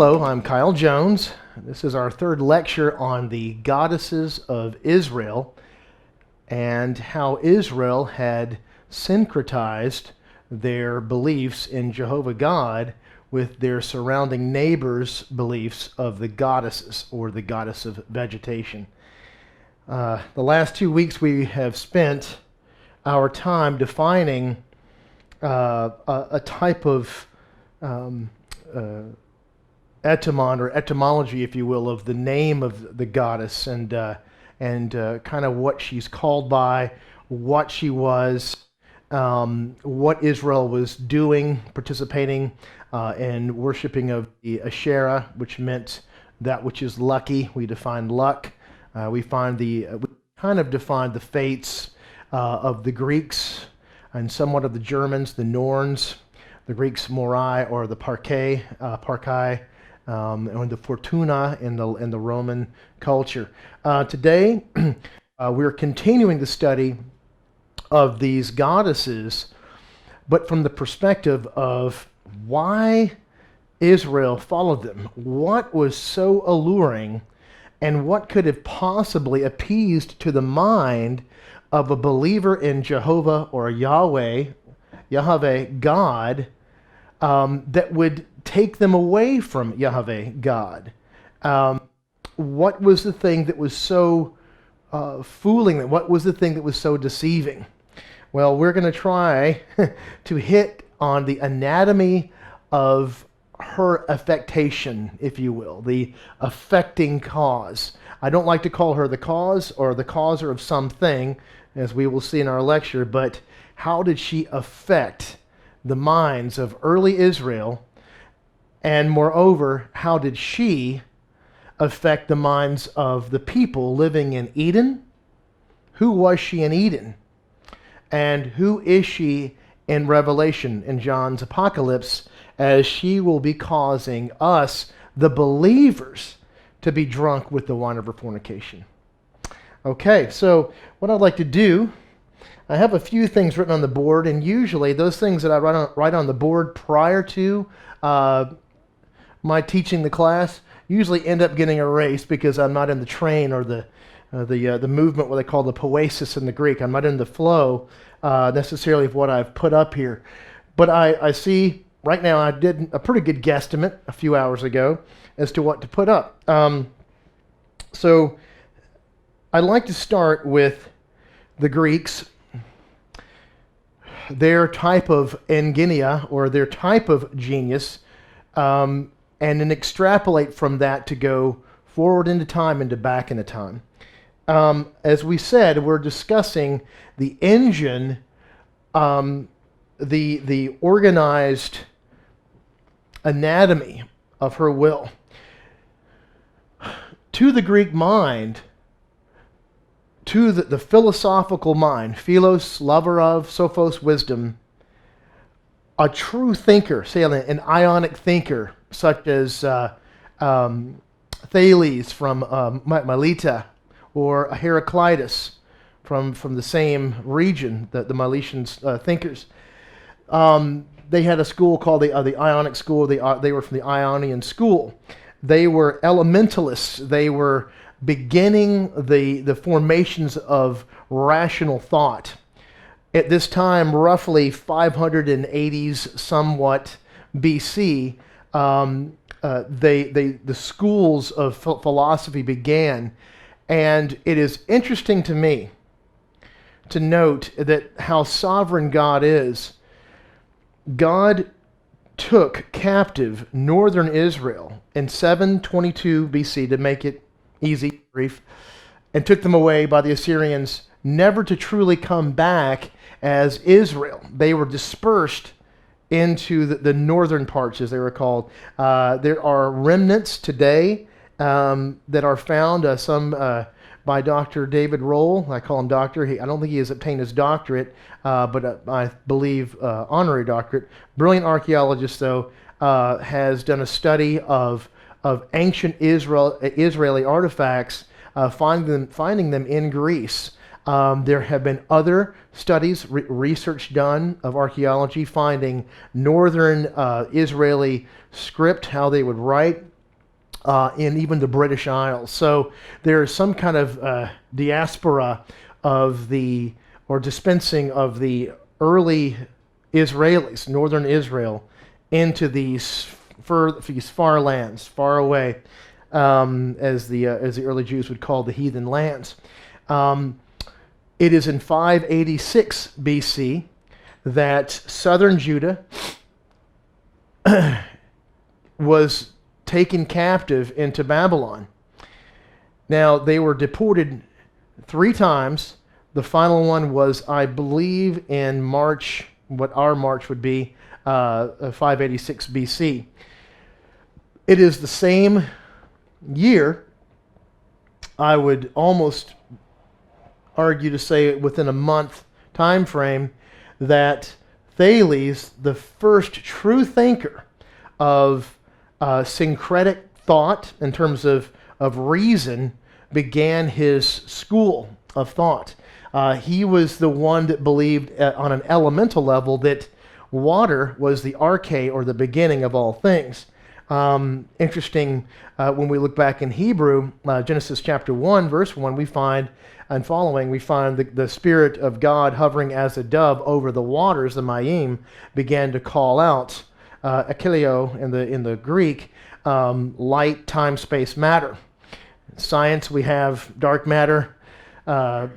Hello, I'm Kyle Jones. This is our third lecture on the goddesses of Israel and how Israel had syncretized their beliefs in Jehovah God with their surrounding neighbors' beliefs of the goddesses or the goddess of vegetation. The last 2 weeks we have spent our time defining a type of etymon or etymology, if you will, of the name of the goddess and kind of what she's called by, what she was, what Israel was doing, participating in worshiping of the Asherah, which meant that which is lucky. We define luck. We kind of defined the fates of the Greeks and somewhat of the Germans, the Norns, the Greeks Morai or the Parcae, and the Fortuna in the Roman culture. Today, we're continuing the study of these goddesses, but from the perspective of why Israel followed them. What was so alluring, and what could have possibly appeased to the mind of a believer in Jehovah or Yahweh, God, that would take them away from Yahweh God. What was the thing that was so fooling them? What was the thing that was so deceiving? Well, we're going to try to hit on the anatomy of her affectation, if you will, the affecting cause. I don't like to call her the cause or the causer of something, as we will see in our lecture, but how did she affect the minds of early Israel? And moreover, how did she affect the minds of the people living in Eden? Who was she in Eden? And who is she in Revelation, in John's Apocalypse, as she will be causing us, the believers, to be drunk with the wine of her fornication? Okay, so what I'd like to do, I have a few things written on the board, and usually those things that I write on the board prior to my teaching the class usually end up getting erased because I'm not in the train or the movement, what they call the poesis in the Greek. I'm not in the flow necessarily of what I've put up here. But I see right now I did a pretty good guesstimate a few hours ago as to what to put up. So I'd like to start with the Greeks, their type of engenia or their type of genius, and then extrapolate from that to go forward into time and to back into time. As we said, we're discussing the engine, the organized anatomy of her will. To the Greek mind, to the philosophical mind, philos, lover of, sophos, wisdom, a true thinker, say an ionic thinker, such as Thales from Melita, or a Heraclitus from the same region, the Miletian thinkers. They had a school called the Ionic school. They were from the Ionian school. They were elementalists. They were beginning the formations of rational thought. At this time, roughly 580s somewhat BC, the schools of philosophy began. And it is interesting to me to note that how sovereign God is. God took captive northern Israel in 722 BC, to make it easy, brief, and took them away by the Assyrians, never to truly come back as Israel. They were dispersed into the northern parts, as they were called. There are remnants today that are found, some by Dr. David Roll. I call him doctor. I don't think he has obtained his doctorate, but I believe honorary doctorate. Brilliant archaeologist, though, has done a study of ancient Israeli artifacts, finding them in Greece. There have been other studies, research done of archaeology, finding northern Israeli script, how they would write, in even the British Isles. So there is some kind of diaspora of or dispensing of the early Israelis, northern Israel, into these far lands, far away, as the early Jews would call the heathen lands. It is in 586 BC that southern Judah was taken captive into Babylon. Now, they were deported 3 times. The final one was, I believe, in March, what our March would be, 586 BC. It is the same year, I would almost argue to say within a month time frame, that Thales, the first true thinker of syncretic thought in terms of reason, began his school of thought. He was the one that believed on an elemental level that water was the arche, or the beginning of all things. Interesting, when we look back in Hebrew, Genesis chapter 1, verse 1, we find, and following, we find the Spirit of God hovering as a dove over the waters, the Mayim, began to call out, Achilleo in the Greek, light, time, space, matter. In science, we have dark matter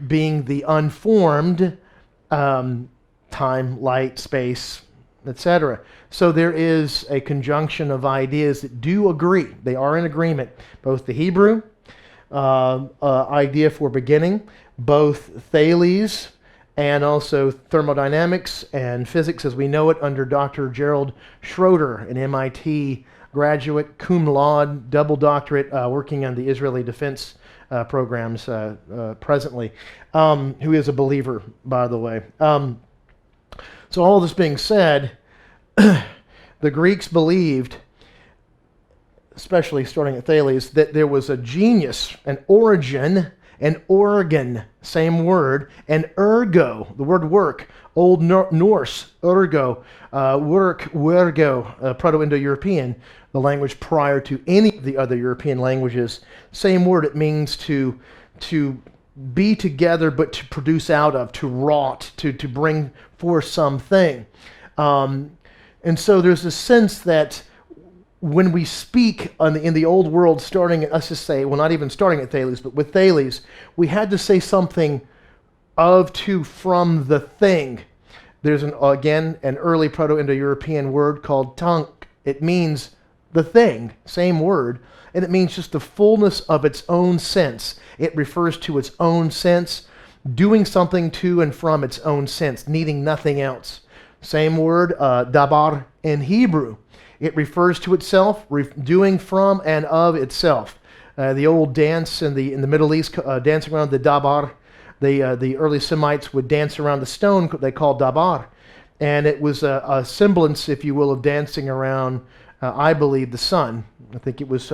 being the unformed time, light, space, etc. So there is a conjunction of ideas that do agree. They are in agreement. Both the Hebrew idea for beginning, both Thales, and also thermodynamics and physics as we know it under Dr. Gerald Schroeder, an MIT graduate, cum laude, double doctorate, working on the Israeli defense programs presently, who is a believer, by the way. So all this being said, the Greeks believed, especially starting at Thales, that there was a genius, an origin, an organ, same word, and ergo, the word work, Old Norse, ergo, work, wergo, Proto-Indo-European, the language prior to any of the other European languages. Same word, it means to be together, but to produce out of, to wrought, to bring forth something. And so there's a sense that when we speak in the old world, starting at, let's just say, well, not even starting at Thales, but with Thales, we had to say something of, to, from the thing. There's again an early Proto-Indo-European word called tank. It means the thing, same word, and it means just the fullness of its own sense. It refers to its own sense, doing something to and from its own sense, needing nothing else. Same word, dabar in Hebrew. It refers to itself, doing from and of itself. The old dance in the Middle East, dancing around the dabar, the early Semites would dance around the stone they called dabar. And it was a semblance, if you will, of dancing around, I believe, the sun. I think it was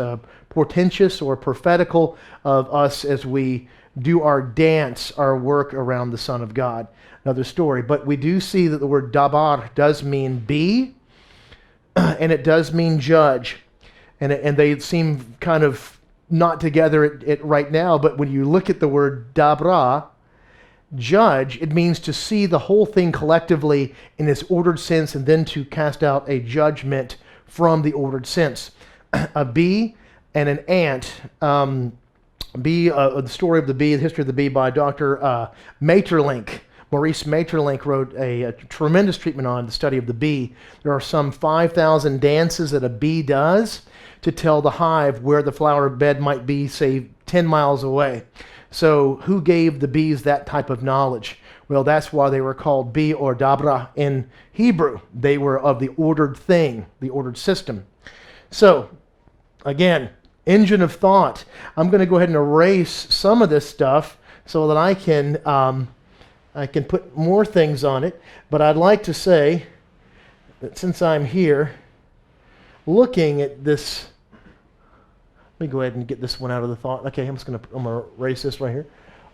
portentous or prophetical of us as we do our dance, our work around the Son of God. Another story. But we do see that the word dabar does mean be, and it does mean judge. And they seem kind of not together right now, but when you look at the word dabra, judge, it means to see the whole thing collectively in its ordered sense and then to cast out a judgment from the ordered sense. A bee and an ant. The story of the bee, the history of the bee by Dr. Maeterlinck. Maurice Maeterlinck wrote a tremendous treatment on the study of the bee. There are some 5,000 dances that a bee does to tell the hive where the flower bed might be, say, 10 miles away. So who gave the bees that type of knowledge? Well, that's why they were called bee or dabra in Hebrew. They were of the ordered thing, the ordered system. So, again, engine of thought. I'm going to go ahead and erase some of this stuff so that I can put more things on it. But I'd like to say that since I'm here looking at this, let me go ahead and get this one out of the thought. Okay, I'm going to erase this right here.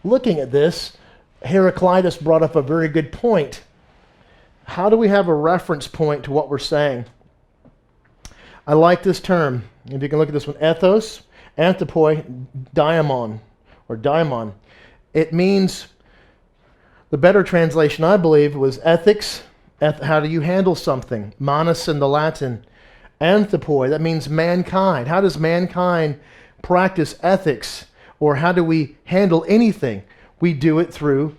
Looking at this, Heraclitus brought up a very good point. How do we have a reference point to what we're saying? I like this term. If you can look at this one, ethos, anthropoi, daimon, or daimon. It means, the better translation, I believe, was ethics. How do you handle something? Manus in the Latin. Anthropoi, that means mankind. How does mankind practice ethics? Or how do we handle anything? We do it through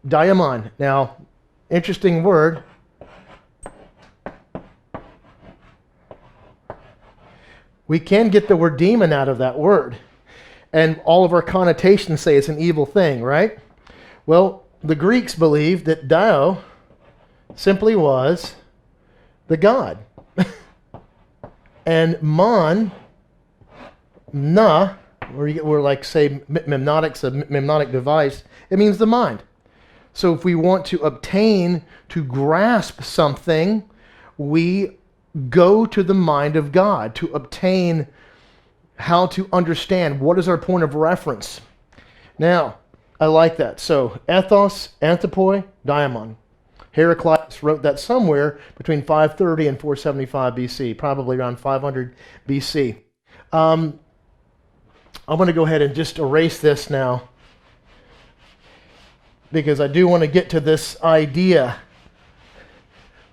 daimon. Now, interesting word. We can get the word demon out of that word. And all of our connotations say it's an evil thing, right? Well, the Greeks believed that Dio simply was the god. And mon, na, we're like, say, mnemonics, a mnemonic device, it means the mind. So if we want to obtain, to grasp something, we go to the mind of God to obtain how to understand what is our point of reference. Now, I like that. So, ethos, anthropoi, daimon. Heraclitus wrote that somewhere between 530 and 475 BC, probably around 500 BC. I'm going to go ahead and just erase this now, because I do want to get to this idea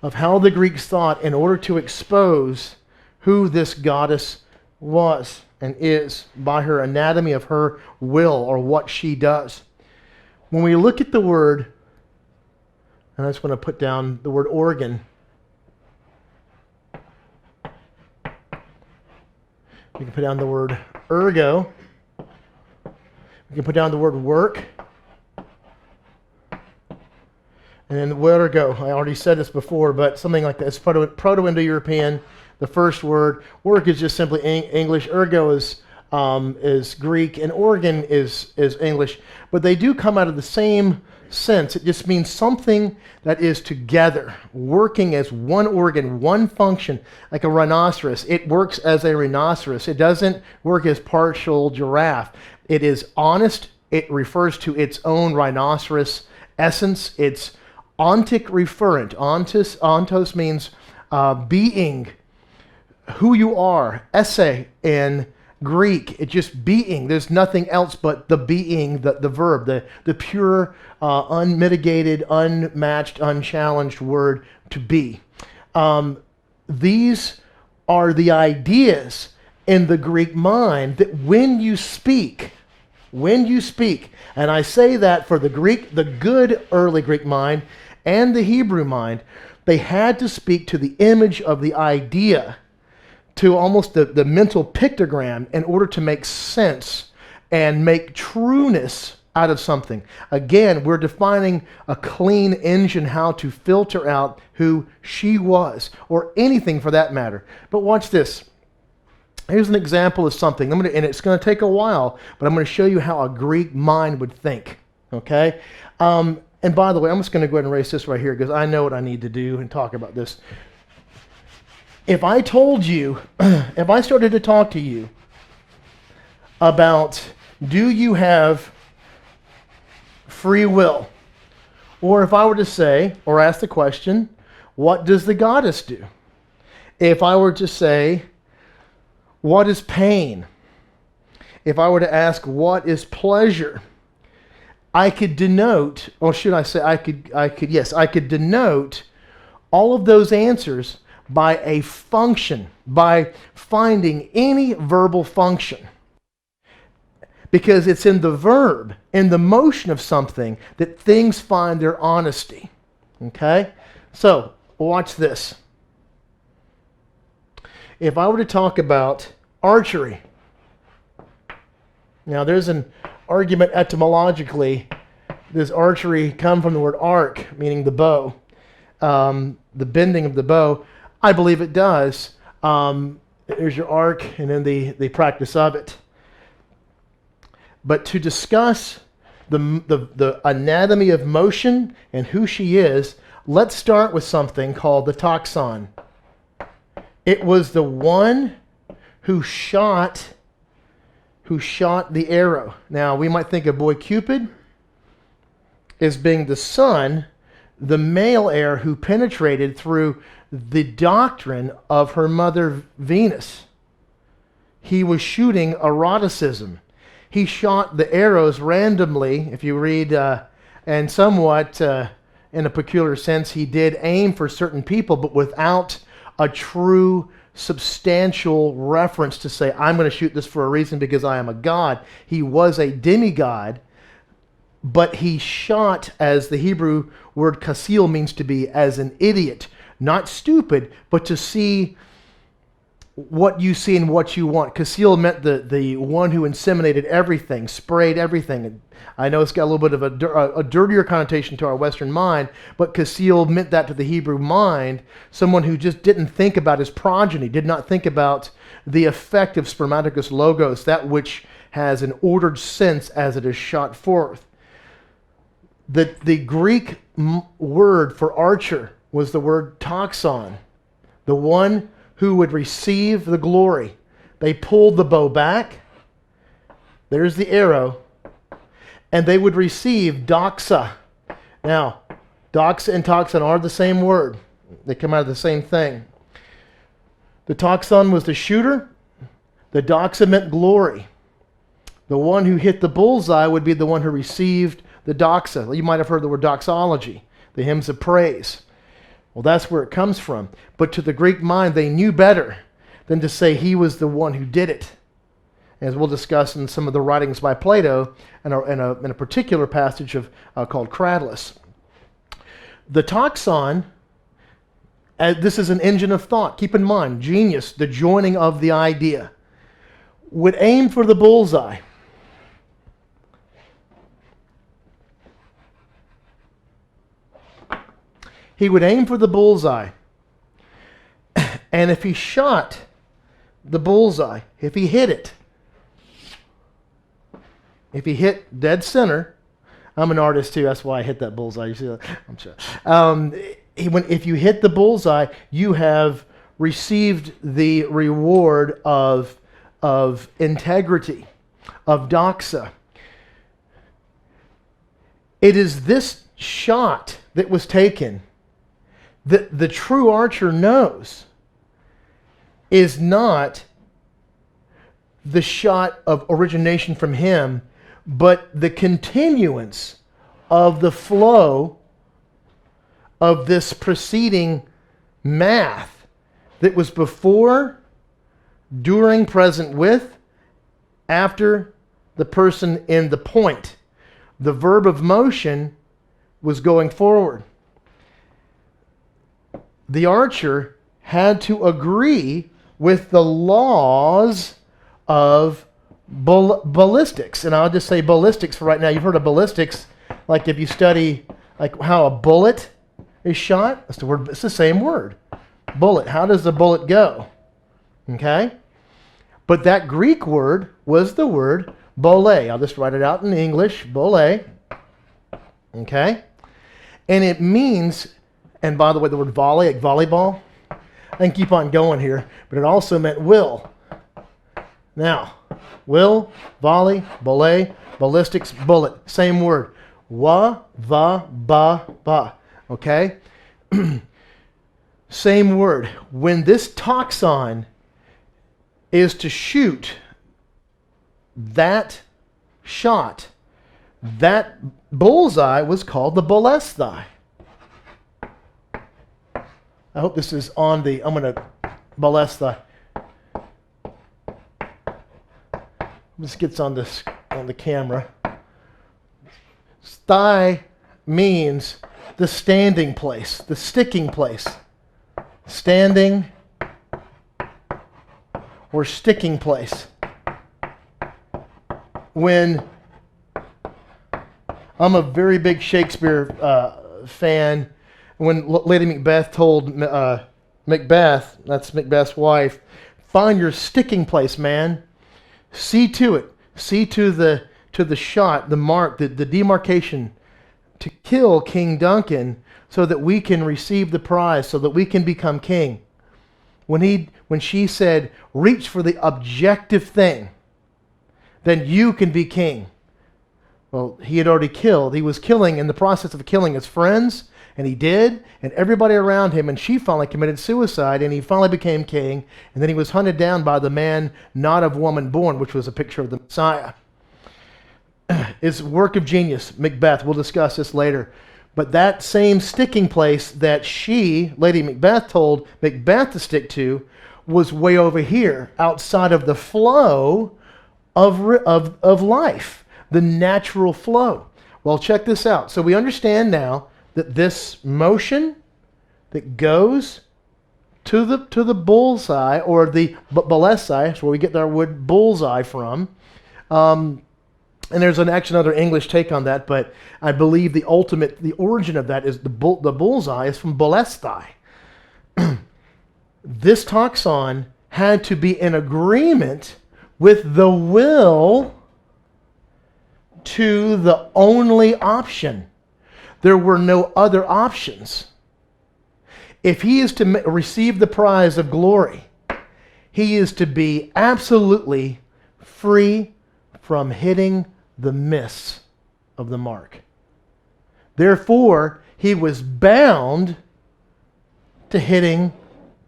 of how the Greeks thought in order to expose who this goddess was and is by her anatomy of her will, or what she does. When we look at the word, and I just want to put down the word organ. We can put down the word ergo. We can put down the word work. And then ergo, I already said this before, but something like that. It's Proto-Indo-European. The first word. Work is just simply English. Ergo is Greek, and organ is English. But they do come out of the same sense. It just means something that is together, working as one organ, one function, like a rhinoceros. It works as a rhinoceros. It doesn't work as partial giraffe. It is honest. It refers to its own rhinoceros essence. It's ontic referent. Ontos means being, who you are. Esse in Greek, it's just being. There's nothing else but the being, the verb, the pure, unmitigated, unmatched, unchallenged word to be. These are the ideas in the Greek mind that when you speak, and I say that for the Greek, the good early Greek mind and the Hebrew mind, they had to speak to the image of the idea, to almost the mental pictogram, in order to make sense and make trueness out of something. Again, we're defining a clean engine, how to filter out who she was, or anything for that matter. But watch this. Here's an example of something. And it's going to take a while, but I'm going to show you how a Greek mind would think. Okay? And by the way, I'm just going to go ahead and erase this right here, because I know what I need to do and talk about this. If I told you, if I started to talk to you about, do you have free will? Or if I were to say, or ask the question, what does the goddess do? If I were to say, what is pain? If I were to ask, what is pleasure? I could denote, or should I say, I could denote all of those answers by a function, by finding any verbal function. Because it's in the verb, in the motion of something, that things find their honesty. Okay? So, watch this. If I were to talk about archery, now there's an argument etymologically. Does archery come from the word arc, meaning the bow, the bending of the bow? I believe it does. There's your arc, and then the practice of it. But to discuss the anatomy of motion and who she is, let's start with something called the toxon. It was the one who shot the arrow. Now, we might think of boy Cupid as being the sun, the male heir who penetrated through the doctrine of her mother Venus. he was shooting eroticism. He shot the arrows randomly, if you read, and somewhat in a peculiar sense, he did aim for certain people, but without a true substantial reference to say, I'm going to shoot this for a reason because I am a god. He was a demigod, but he shot, as the Hebrew word kasil means to be, as an idiot. Not stupid, but to see what you see and what you want. Kasil meant the one who inseminated everything, sprayed everything. I know it's got a little bit of a dirtier connotation to our Western mind, but Kasil meant that to the Hebrew mind, someone who just didn't think about his progeny, did not think about the effect of spermaticus logos, that which has an ordered sense as it is shot forth. The Greek word for archer was the word toxon, the one who would receive the glory. They pulled the bow back. There's the arrow. And they would receive doxa. Now, doxa and toxon are the same word. They come out of the same thing. The toxon was the shooter. The doxa meant glory. The one who hit the bullseye would be the one who received the doxa. You might have heard the word doxology, the hymns of praise. Well, that's where it comes from. But to the Greek mind, they knew better than to say he was the one who did it. As we'll discuss in some of the writings by Plato, in a particular passage called Cratylus. The toxon, this is an engine of thought. Keep in mind, genius, the joining of the idea, would aim for the bullseye. He would aim for the bullseye. And if he shot the bullseye, if he hit it, if he hit dead center, I'm an artist too, that's why I hit that bullseye. You see that? I'm sure. If you hit the bullseye, you have received the reward of integrity, of doxa. It is this shot that was taken that the true archer knows is not the shot of origination from him, but the continuance of the flow of this preceding math that was before, during, present with, after the person in the point. The verb of motion was going forward. The archer had to agree with the laws of ballistics. And I'll just say ballistics for right now. You've heard of ballistics, like if you study like how a bullet is shot. That's the word. It's the same word. Bullet. How does the bullet go? Okay? But that Greek word was the word bole. I'll just write it out in English. Bole. Okay? And it means, and by the way, the word volley, like volleyball, I can keep on going here, but it also meant will. Now, will, volley, bole, ballistics, bullet, same word. Wa, va, ba, ba. Okay? Same word. When this toxon is to shoot that shot, that bullseye was called the bolesthai. I hope this is on the, I'm going to bolesthai. This gets on this on the camera. Thigh means the standing place, the sticking place. Standing or sticking place. When I'm a very big Shakespeare fan, when Lady Macbeth told Macbeth, that's Macbeth's wife, find your sticking place, man. See to it. See to the shot, the mark, the demarcation to kill King Duncan so that we can receive the prize, so that we can become king. When she said, reach for the objective thing, then you can be king. Well, he had already killed. He was killing, in the process of killing his friends And he did, and everybody around him, and she finally committed suicide, and he finally became king, and then he was hunted down by the man not of woman born, which was a picture of the Messiah. It's a work of genius, Macbeth. We'll discuss this later. But that same sticking place that Lady Macbeth, told Macbeth to stick to was way over here, outside of the flow of life, the natural flow. Well, check this out. So we understand now that this motion that goes to the bullseye, or the bullseye, that's where we get our word bullseye from. And there's actually another English take on that, but I believe the origin of that is the bullseye is from bullseye. This taxon had to be in agreement with the will to the only option. There were no other options. If he is to receive the prize of glory, he is to be absolutely free from hitting the miss of the mark. Therefore, he was bound to hitting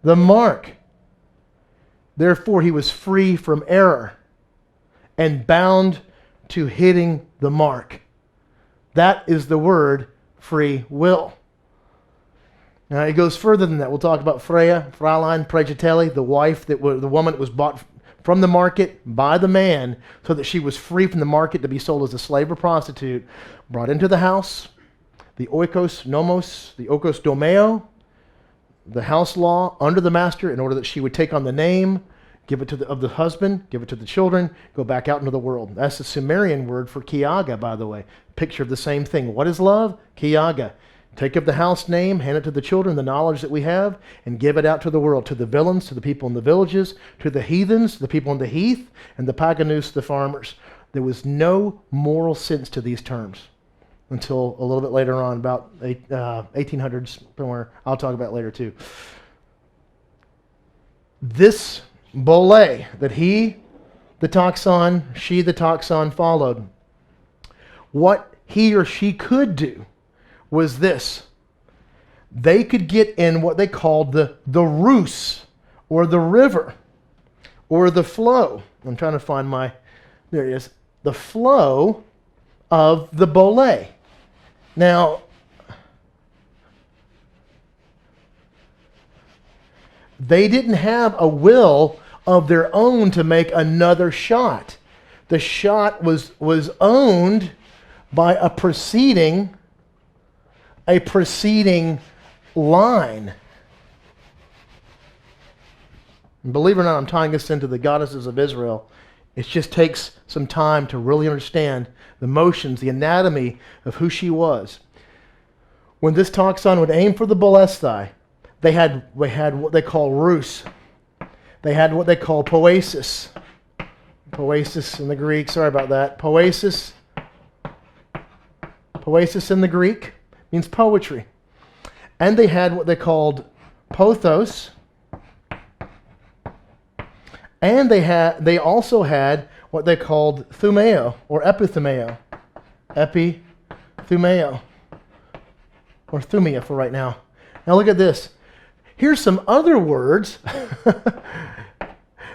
the mark. Therefore, he was free from error and bound to hitting the mark. That is the word free will. Now, it goes further than that. We'll talk about Fräulein Praegatelli, the woman that was bought from the market by the man, so that she was free from the market to be sold as a slave or prostitute, brought into the house, the oikos nomos, the oikos domeo, the house law under the master, in order that she would take on the name, give it to the husband, give it to the children, go back out into the world. That's the Sumerian word for kiaga, by the way. Picture of the same thing. What is love? Kiaga. Take up the house name, hand it to the children, the knowledge that we have, and give it out to the world, to the villains, to the people in the villages, to the heathens, the people in the heath, and the paganus, the farmers. There was no moral sense to these terms until a little bit later on, about 1800s, somewhere. I'll talk about it later too. This bole that he, the taxon, she, the taxon, followed, what he or she could do was this. They could get in what they called the rus, or the river, or the flow. I'm trying to find there it is. The flow of the bole. Now, they didn't have a will of their own to make another shot. The shot was owned by a preceding line. And believe it or not, I'm tying this into the goddesses of Israel. It just takes some time to really understand the motions, the anatomy of who she was. When this taxon would aim for the bullseye, they had what they call rus. They had what they call poesis. Poesis in the Greek, sorry about that. Poesis in the Greek means poetry. And they had what they called pothos. And they also had what they called thumeo, or epithumeo. Epithumeo. Or thumia for right now. Now look at this. Here's some other words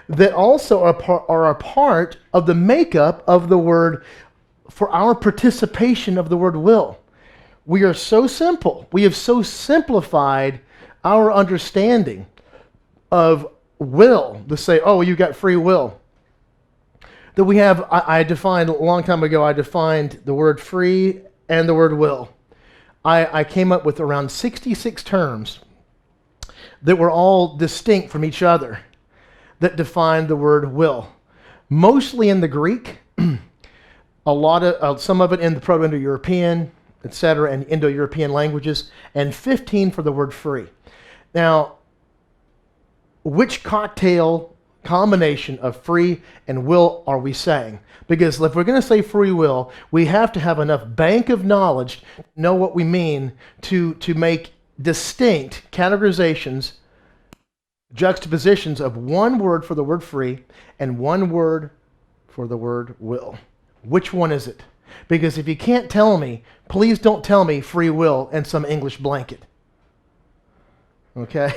that also are a part of the makeup of the word, for our participation of the word will. We are so simple. We have so simplified our understanding of will to say, oh, you got free will. That we have, I defined a long time ago, I defined the word free and the word will. I came up with around 66 terms that were all distinct from each other that defined the word will. Mostly in the Greek, some of it in the Proto-Indo-European, etc., and Indo-European languages, and 15 for the word free. Now, which cocktail combination of free and will are we saying? Because if we're going to say free will, we have to have enough bank of knowledge to know what we mean to make distinct categorizations, juxtapositions of one word for the word free and one word for the word will. Which one is it? Because if you can't tell me, please don't tell me free will and some English blanket. Okay?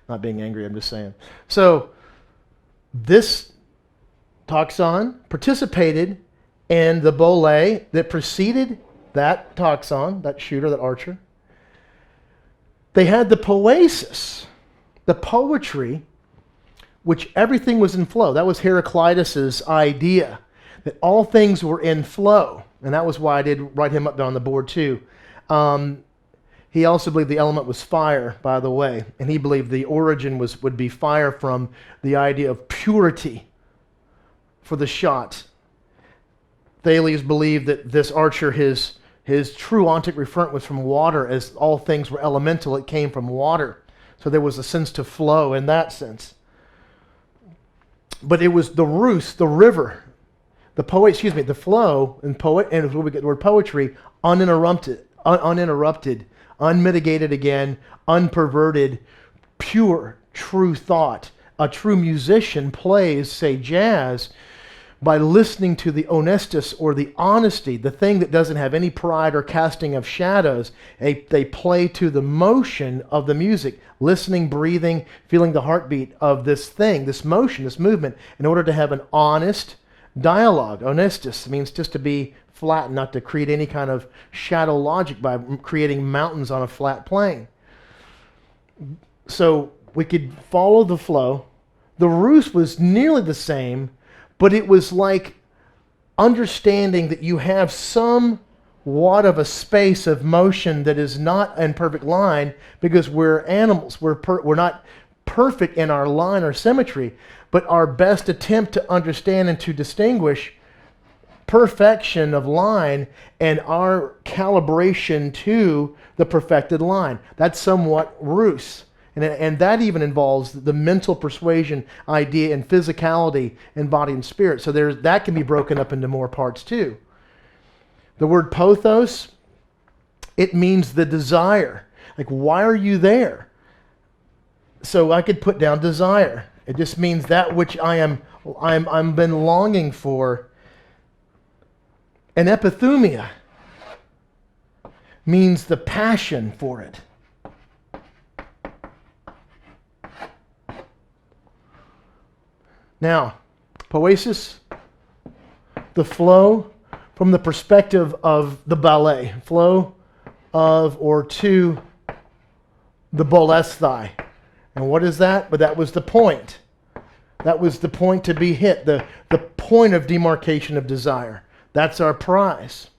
Not being angry, I'm just saying. So, this taxon participated in the boule that preceded that taxon, that shooter, that archer. They had the poesis, the poetry, which everything was in flow. That was Heraclitus's idea, that all things were in flow. And that was why I did write him up there on the board too. He also believed the element was fire, by the way. And he believed the origin would be fire from the idea of purity for the shot. Thales believed that this archer, his true ontic referent was from water. As all things were elemental, it came from water. So there was a sense to flow in that sense. But it was the rus, the river, the flow, and where we get the word poetry, uninterrupted, unmitigated again, unperverted, pure, true thought. A true musician plays, say, jazz, by listening to the honestus, or the honesty, the thing that doesn't have any pride or casting of shadows. They play to the motion of the music, listening, breathing, feeling the heartbeat of this thing, this motion, this movement, in order to have an honest dialogue. Honestus means just to be flat, not to create any kind of shadow logic by creating mountains on a flat plane. So we could follow the flow. The rus was nearly the same, but it was like understanding that you have somewhat of a space of motion that is not in perfect line, because we're animals. We're not perfect in our line or symmetry, but our best attempt to understand and to distinguish perfection of line and our calibration to the perfected line. That's somewhat rus. And that even involves the mental persuasion idea and physicality in body and spirit. So that can be broken up into more parts too. The word pothos, it means the desire. Like, why are you there? So I could put down desire. It just means that which I'm been longing for. And epithumia means the passion for it. Now, poesis, the flow from the perspective of the ballet, flow of or to the bolesthai. And what is that? But that was the point. That was the point to be hit, the point of demarcation of desire. That's our prize.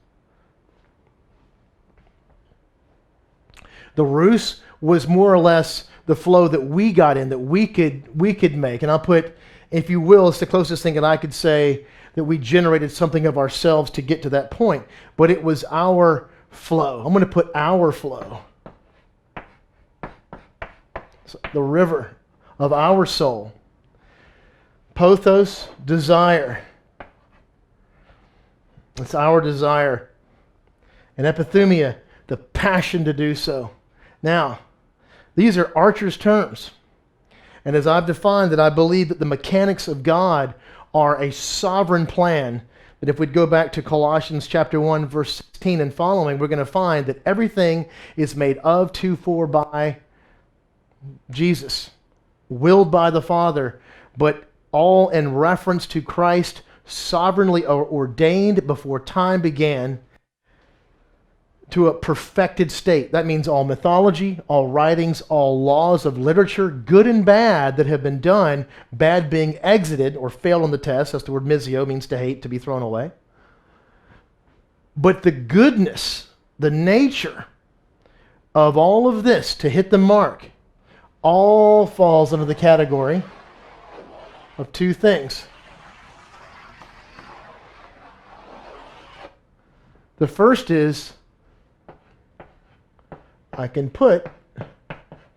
The rus was more or less the flow that we got in, that we could make. And I'll put, if you will, it's the closest thing that I could say that we generated something of ourselves to get to that point. But it was our flow. I'm going to put our flow. So the river of our soul. Pothos, desire. It's our desire. And epithumia, the passion to do so. Now, these are Archer's terms. And as I've defined that, I believe that the mechanics of God are a sovereign plan. That if we'd go back to Colossians chapter 1, verse 16 and following, we're going to find that everything is made of, to, for, by Jesus, willed by the Father, but all in reference to Christ, sovereignly ordained before time began to a perfected state. That means all mythology, all writings, all laws of literature, good and bad, that have been done, bad being exited or failed on the test. That's the word misio, means to hate, to be thrown away. But the goodness, the nature of all of this to hit the mark, all falls under the category of two things. The first is, I can put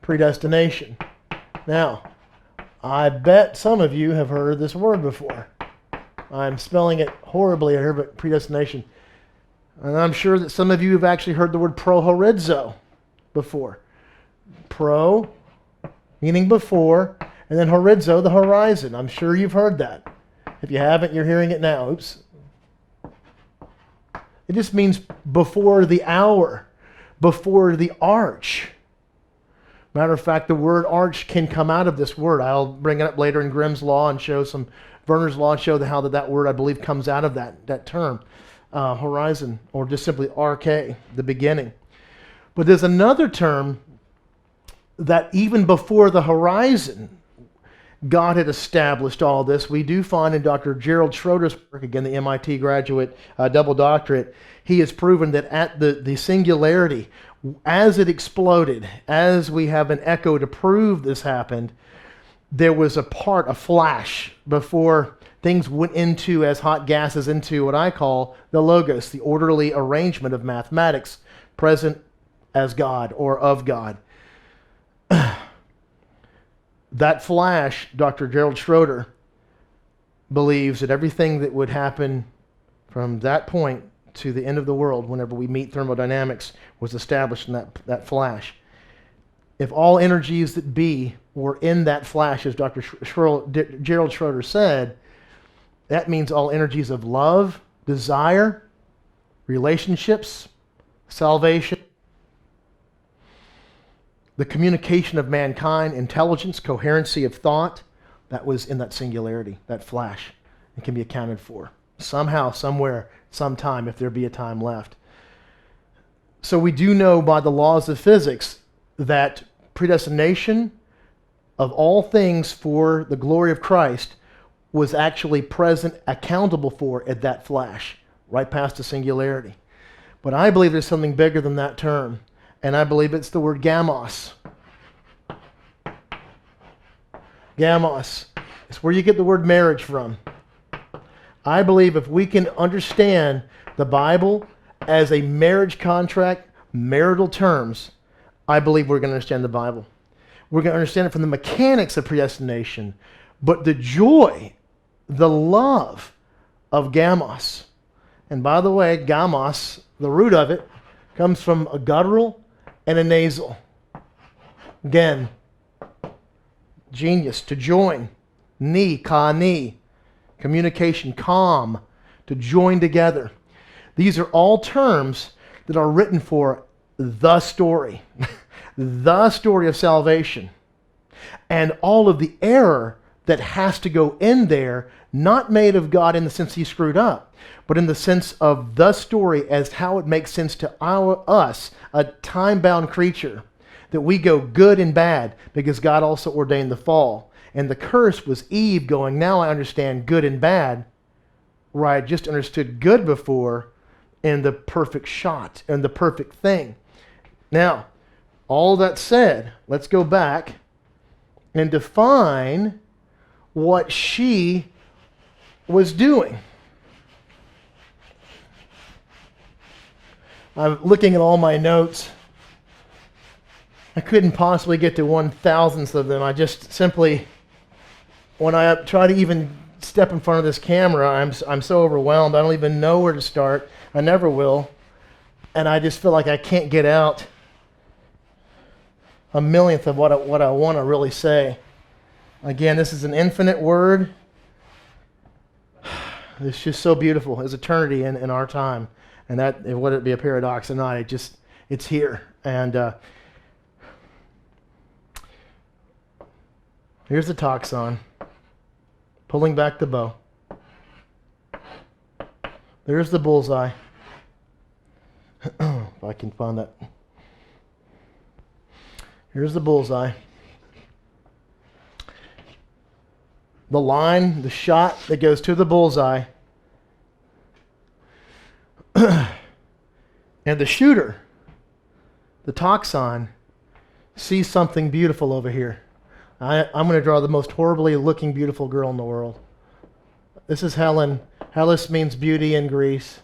predestination. Now, I bet some of you have heard this word before. I'm spelling it horribly here, but predestination. And I'm sure that some of you have actually heard the word prohorizo before. Pro, meaning before, and then horizo, the horizon. I'm sure you've heard that. If you haven't, you're hearing it now. Oops. It just means before the hour, before the arch. Matter of fact, the word arch can come out of this word. I'll bring it up later in Grimm's Law and show some Werner's Law and show how that word, I believe, comes out of that term, horizon, or just simply arche, the beginning. But there's another term that even before the horizon, God had established all this. We do find in Dr. Gerald Schroeder's work, again, the MIT graduate, double doctorate, he has proven that at the singularity, as it exploded, as we have an echo to prove this happened, there was a flash, before things went into, as hot gases, into what I call the logos, the orderly arrangement of mathematics, present as God or of God. That flash, Dr. Gerald Schroeder believes that everything that would happen from that point to the end of the world, whenever we meet thermodynamics, was established in that flash. If all energies that be were in that flash, as Dr. Gerald Schroeder said, that means all energies of love, desire, relationships, salvation, the communication of mankind, intelligence, coherency of thought, that was in that singularity, that flash, and can be accounted for somehow, somewhere, sometime, if there be a time left. So we do know by the laws of physics that predestination of all things for the glory of Christ was actually present, accountable for at that flash, right past the singularity. But I believe there's something bigger than that term. And I believe it's the word gamos. Gamos. It's where you get the word marriage from. I believe if we can understand the Bible as a marriage contract, marital terms, I believe we're going to understand the Bible. We're going to understand it from the mechanics of predestination, but the joy, the love of gamos. And by the way, gamos, the root of it, comes from a guttural and a nasal. Again, genius, to join. Ni, ka, ni. Communication, calm, to join together. These are all terms that are written for the story, the story of salvation. And all of the error that has to go in there, not made of God in the sense he screwed up, but in the sense of the story as how it makes sense to us, a time-bound creature, that we go good and bad because God also ordained the fall. And the curse was Eve going, now I understand good and bad, where I had just understood good before, and the perfect shot and the perfect thing. Now, all that said, let's go back and define what she was doing. I'm looking at all my notes. I couldn't possibly get to 1,000th of them. I just simply, when I try to even step in front of this camera, I'm so overwhelmed. I don't even know where to start. I never will. And I just feel like I can't get out a millionth of what I want to really say. Again, this is an infinite word. It's just so beautiful. It's eternity in our time. And that, whether it be a paradox or not, it's here. And here's the toxon, pulling back the bow. There's the bullseye. If I can find that. Here's the bullseye. The line, the shot that goes to the bullseye. And the shooter, the toxon, sees something beautiful over here. I'm going to draw the most horribly looking beautiful girl in the world. This is Helen. Hellas means beauty in Greece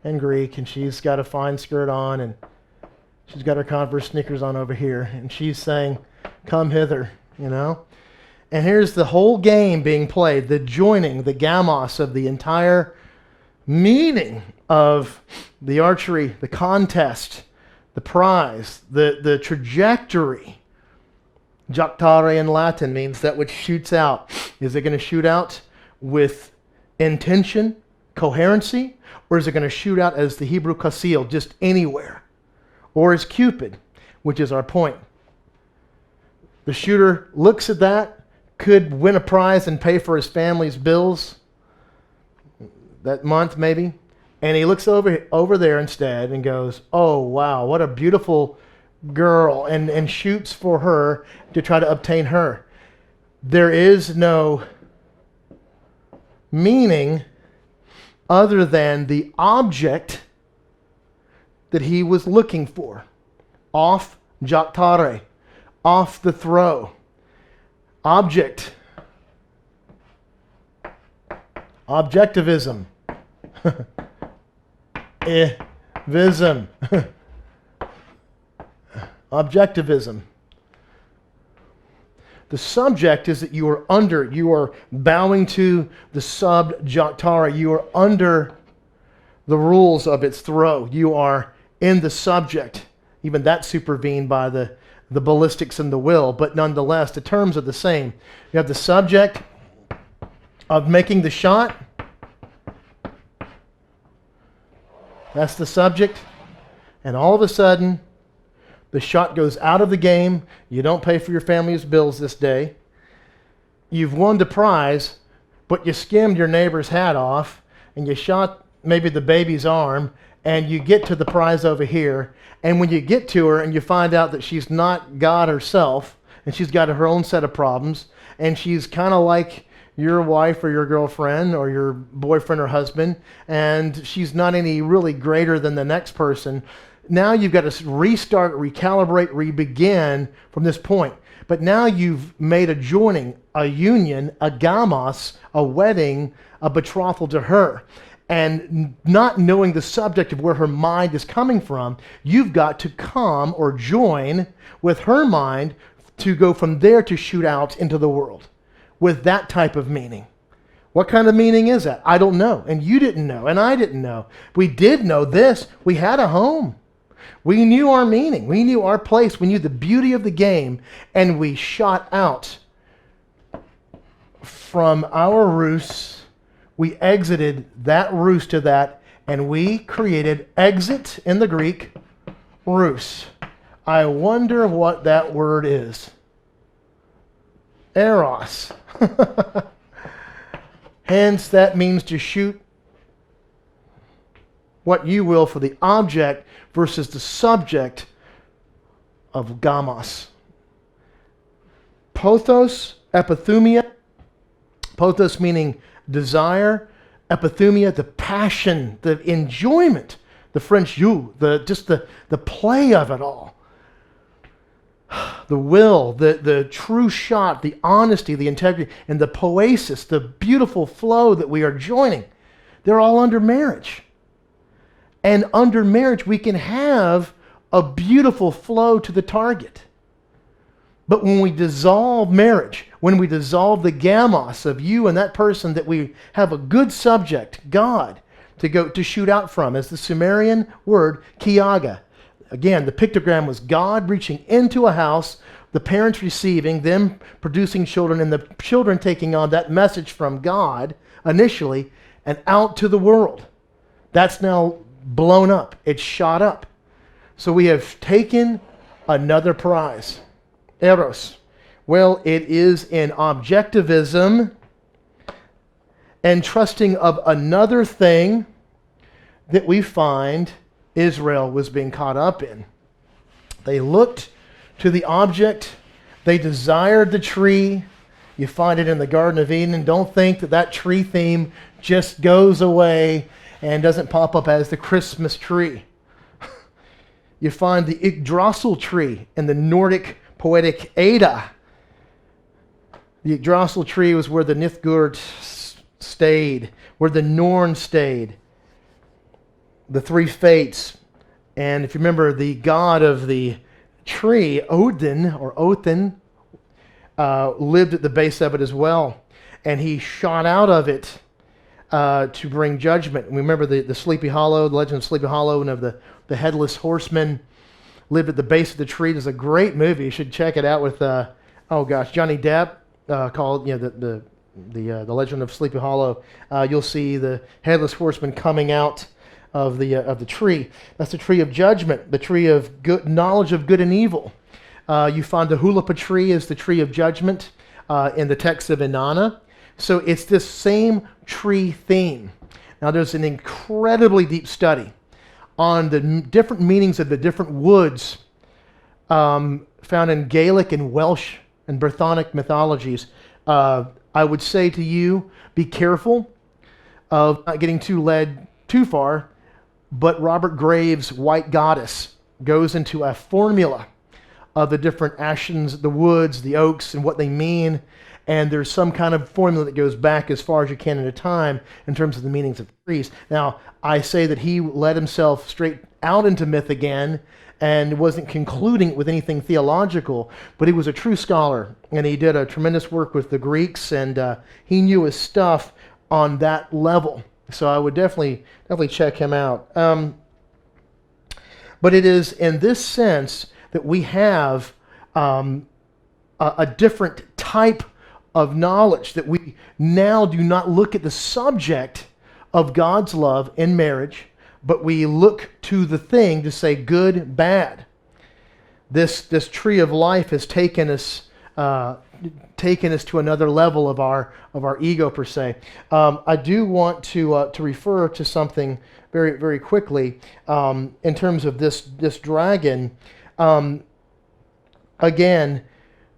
and Greek, and she's got a fine skirt on, and she's got her Converse sneakers on over here, and she's saying, "Come hither," you know? And here's the whole game being played, the joining, the gamos of the entire meaning of the archery, the contest, the prize, the trajectory. Jactare in Latin means that which shoots out. Is it going to shoot out with intention, coherency, or is it going to shoot out as the Hebrew kasil, just anywhere? Or as Cupid, which is our point. The shooter looks at that, could win a prize and pay for his family's bills that month maybe, and he looks over there instead and goes, oh wow, what a beautiful girl, and shoots for her to try to obtain her. There is no meaning other than the object that he was looking for. Off jactare, off the throw. Object. Objectivism. Vism. Objectivism. The subject is that you are bowing to the sub jactare. You are under the rules of its throw. You are in the subject. Even that's supervened by the ballistics and the will, but nonetheless, the terms are the same. You have the subject of making the shot. That's the subject. And all of a sudden, the shot goes out of the game. You don't pay for your family's bills this day. You've won the prize, but you skimmed your neighbor's hat off, and you shot maybe the baby's arm, and you get to the prize over here. And when you get to her and you find out that she's not God herself, and she's got her own set of problems, and she's kind of like your wife or your girlfriend or your boyfriend or husband, and she's not any really greater than the next person, now you've got to restart, recalibrate, re-begin from this point. But now you've made a joining, a union, a gamos, a wedding, a betrothal to her. And not knowing the subject of where her mind is coming from, you've got to come or join with her mind to go from there to shoot out into the world with that type of meaning. What kind of meaning is that? I don't know. And you didn't know. And I didn't know. We did know this. We had a home. We knew our meaning. We knew our place. We knew the beauty of the game. And we shot out from our roosts. We exited that roost to that, and we created exit in the Greek, roost. I wonder what that word is. Eros. Hence, that means to shoot what you will for the object versus the subject of gamos. Pothos, epithumia. Pothos meaning desire, epithumia, the passion, the enjoyment, the French jus, the play of it all. The will, the true shot, the honesty, the integrity, and the poesis, the beautiful flow that we are joining. They're all under marriage. And under marriage, we can have a beautiful flow to the target. But when we dissolve marriage, when we dissolve the gamos of you and that person, that we have a good subject, God, to shoot out from, as the Sumerian word kiaga. Again, the pictogram was God reaching into a house, the parents receiving, them producing children, and the children taking on that message from God initially and out to the world. That's now blown up. It's shot up. So we have taken another prize. Eros. Well, it is in objectivism and trusting of another thing that we find Israel was being caught up in. They looked to the object. They desired the tree. You find it in the Garden of Eden. Don't think that that tree theme just goes away and doesn't pop up as the Christmas tree. You find the Yggdrasil tree in the Nordic poetic Edda. The Yggdrasil tree was where the Nithgard stayed, where the Norn stayed. The three fates. And if you remember, the god of the tree, Odin, or Othin, lived at the base of it as well. And he shot out of it to bring judgment. And we remember the Sleepy Hollow, the legend of Sleepy Hollow, and of the headless horseman lived at the base of the tree. There's a great movie. You should check it out with, Johnny Depp, called, the the Legend of Sleepy Hollow, you'll see the headless horseman coming out of the tree. That's the tree of judgment, the tree of good knowledge of good and evil. You find the hulapa tree is the tree of judgment in the text of Inanna. So it's this same tree theme. Now there's an incredibly deep study on the different meanings of the different woods found in Gaelic and Welsh and Brythonic mythologies. I would say to you, be careful of not getting led too far, but Robert Graves' White Goddess goes into a formula of the different ashens, the woods, the oaks, and what they mean. And there's some kind of formula that goes back as far as you can at a time in terms of the meanings of trees. Now, I say that he led himself straight out into myth again and wasn't concluding with anything theological, but he was a true scholar, and he did a tremendous work with the Greeks, and he knew his stuff on that level. So I would definitely check him out. But it is in this sense that we have a different type of knowledge, that we now do not look at the subject of God's love in marriage, but we look to the thing to say good, bad. This tree of life has taken us to another level of our ego per se. I do want to refer to something very, very quickly in terms of this dragon. Again,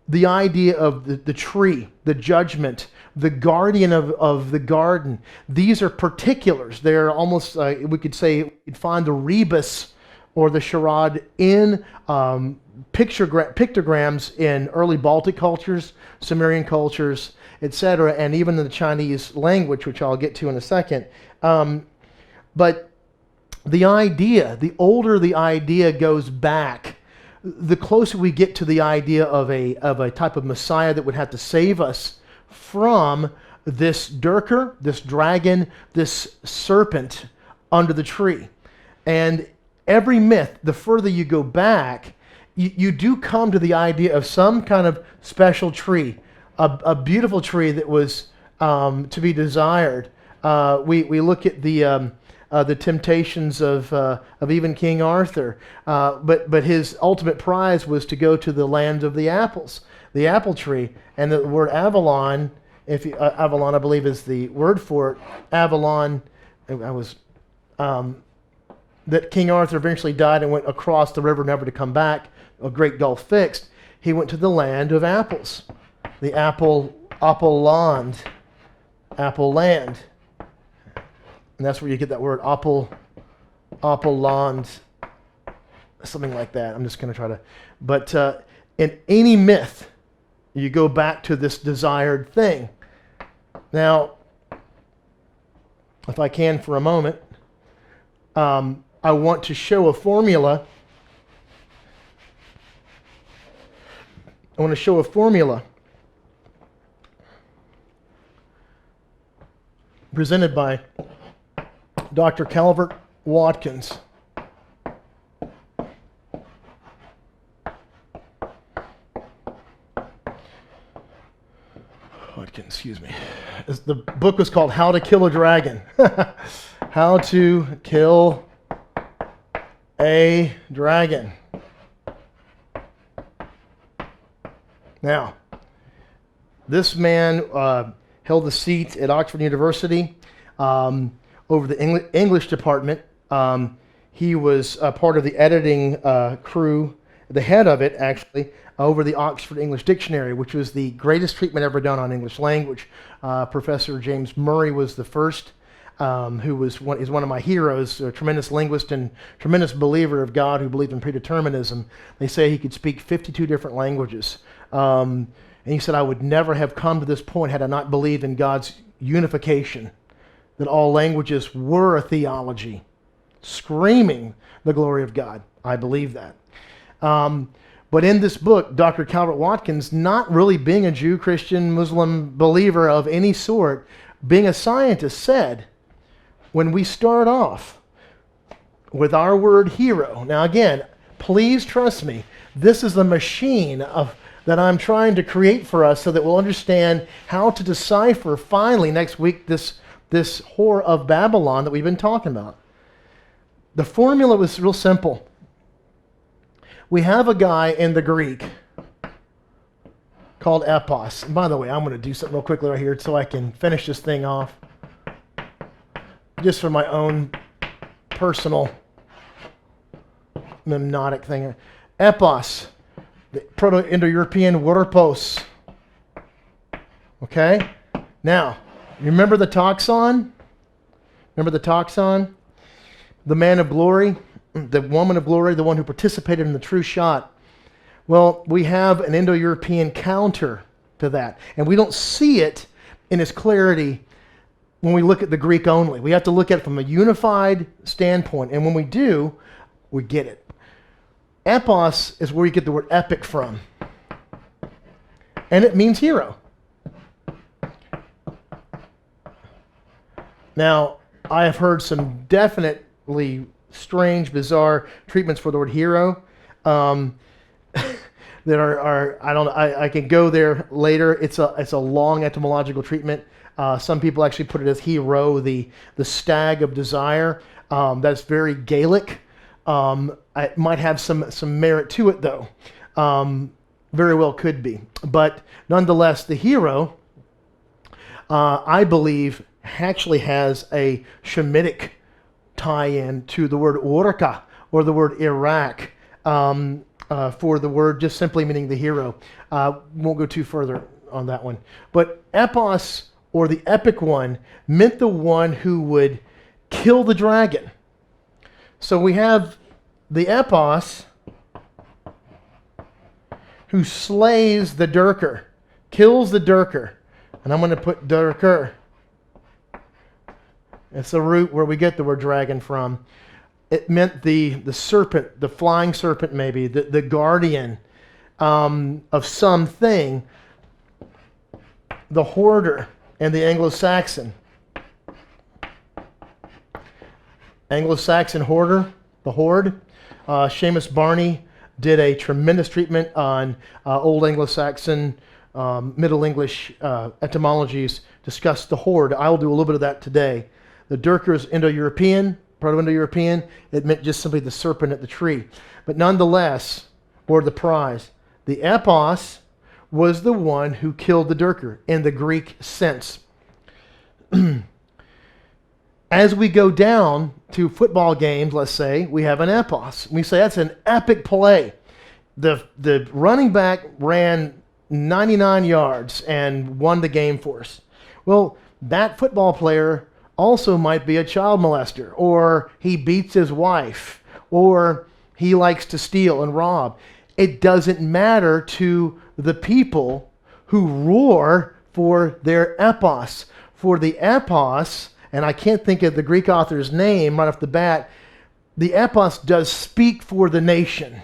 the idea of the tree, the judgment, the guardian of the garden. These are particulars. They're almost, we could say, you'd find the rebus or the charade in pictograms in early Baltic cultures, Sumerian cultures, etc., and even in the Chinese language, which I'll get to in a second. But the idea, the older the idea goes back, the closer we get to the idea of a type of Messiah that would have to save us from this Durker, this dragon, this serpent under the tree. And every myth, the further you go back, you do come to the idea of some kind of special tree, a beautiful tree that was to be desired. We look at the temptations of even King Arthur, but his ultimate prize was to go to the land of the apples, the apple tree, and the word Avalon. Avalon, I believe, is the word for it. Avalon, that King Arthur eventually died and went across the river, never to come back. A great gulf fixed. He went to the land of apples, the apple land. And that's where you get that word, land, something like that. I'm just going to try to... But in any myth, you go back to this desired thing. Now, if I can for a moment, I want to show a formula. I want to show a formula presented by Dr. Calvert Watkins. Excuse me. The book was called How to Kill a Dragon. How to Kill a Dragon. Now, this man held the seat at Oxford University over the English department. He was part of the editing crew, the head of it actually, over the Oxford English Dictionary, which was the greatest treatment ever done on English language. Professor James Murray was the first, who is one of my heroes, a tremendous linguist and tremendous believer of God who believed in predeterminism. They say he could speak 52 different languages. And he said, I would never have come to this point had I not believed in God's unification, that all languages were a theology, screaming the glory of God. I believe that. But in this book, Dr. Calvert Watkins, not really being a Jew, Christian, Muslim believer of any sort, being a scientist, said, when we start off with our word hero, now again, please trust me, this is a machine of that I'm trying to create for us so that we'll understand how to decipher finally next week this whore of Babylon that we've been talking about. The formula was real simple. We have a guy in the Greek called epos. And by the way, I'm going to do something real quickly right here so I can finish this thing off. Just for my own personal mnemonic thing. Epos, the Proto-Indo-European werpos. Okay? Now, remember the toxon? Remember the toxon? The man of glory, the woman of glory, the one who participated in the true shot. Well, we have an Indo-European counter to that. And we don't see it in its clarity when we look at the Greek only. We have to look at it from a unified standpoint. And when we do, we get it. Epos is where you get the word epic from. And it means hero. Now, I have heard some definitely strange, bizarre treatments for the word hero. That are I don't know, I can go there later. It's a long etymological treatment. Some people actually put it as hero, the stag of desire. That's very Gaelic. It might have some merit to it though. Very well could be. But nonetheless, the hero, I believe, actually has a Shemitic tie-in to the word Urka or the word Iraq. For the word just simply meaning the hero. Won't go too further on that one. But epos, or the epic one, meant the one who would kill the dragon. So we have the epos who slays the Dirker, kills the Dirker. And I'm going to put Dirker. It's the root where we get the word dragon from. It meant the serpent, the flying serpent maybe, the guardian of something, the hoarder, and the Anglo-Saxon. Anglo-Saxon hoarder, the horde. Seamus Barney did a tremendous treatment on Old Anglo-Saxon, Middle English etymologies, discussed the horde. I will do a little bit of that today. The Dirker is Indo-European. Proto-Indo-European, it meant just simply the serpent at the tree. But nonetheless, or the prize, the epos was the one who killed the Dirker in the Greek sense. As we go down to football games, let's say, we have an epos. We say that's an epic play. The running back ran 99 yards and won the game for us. Well, that football player also might be a child molester, or he beats his wife, or he likes to steal and rob. It doesn't matter to the people who roar for their epos. For the epos, and I can't think of the Greek author's name right off the bat, the epos does speak for the nation.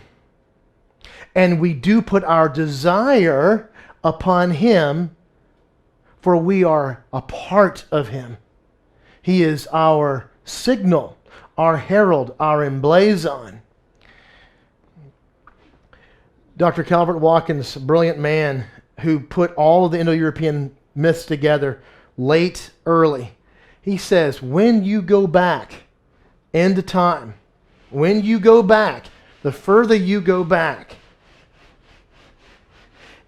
And we do put our desire upon him, for we are a part of him. He is our signal, our herald, our emblazon. Dr. Calvert Watkins, a brilliant man who put all of the Indo-European myths together late, early. He says, when you go back into time, when you go back, the further you go back,